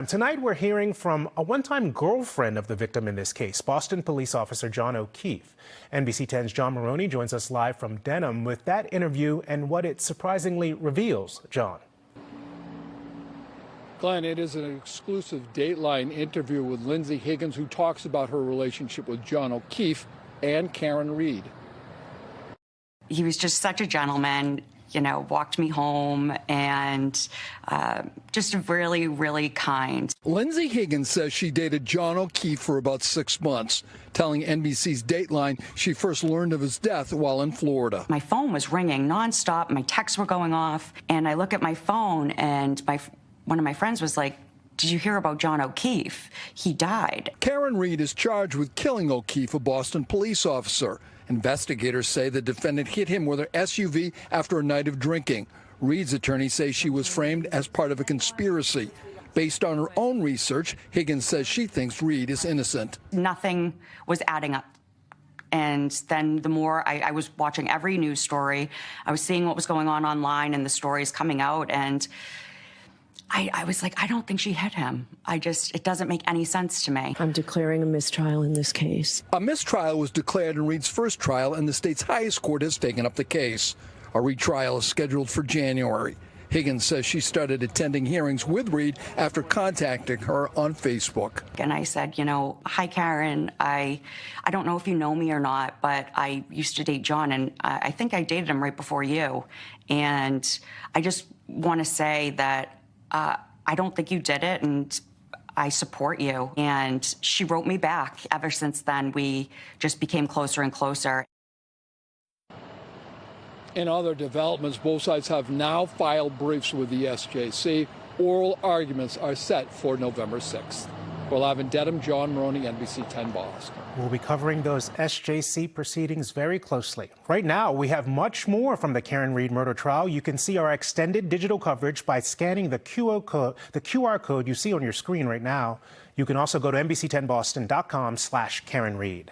Tonight, we're hearing from a one-time girlfriend of the victim in this case, Boston police officer John O'Keefe. NBC 10's John Maroney joins us live from Denham with that interview and what it surprisingly reveals. John. Glenn, it is an exclusive Dateline interview with Lindsay Higgins, who talks about her relationship with John O'Keefe and Karen Reed. He was just such a gentleman, walked me home and just really, really kind. Lindsay Higgins says she dated John O'Keefe for about 6 months, telling NBC's Dateline she first learned of his death while in Florida. My phone was ringing nonstop. My texts were going off. And I look at my phone and one of my friends was like, "Did you hear about John O'Keefe? He died." Karen Reed is charged with killing O'Keefe, a Boston police officer. Investigators say the defendant hit him with her SUV after a night of drinking. Reed's attorneys say she was framed as part of a conspiracy. Based on her own research, Higgins says she thinks Reed is innocent. Nothing was adding up. And then the more I was watching every news story, I was seeing what was going on online and the stories coming out, and I was like, I don't think she hit him. It doesn't make any sense to me. I'm declaring a mistrial in this case. A mistrial was declared in Reed's first trial, and the state's highest court has taken up the case. A retrial is scheduled for January. Higgins says she started attending hearings with Reed after contacting her on Facebook. And I said, "Hi, Karen. I don't know if you know me or not, but I used to date John, and I think I dated him right before you. And I just want to say that I don't think you did it, and I support you." And she wrote me back. Ever since then, we just became closer and closer. In other developments, both sides have now filed briefs with the SJC. Oral arguments are set for November 6th. We're live in Dedham, John Maroney, NBC 10 Boston. We'll be covering those SJC proceedings very closely. Right now, we have much more from the Karen Reed murder trial. You can see our extended digital coverage by scanning the QR code you see on your screen right now. You can also go to NBC10boston.com/Karen Reed.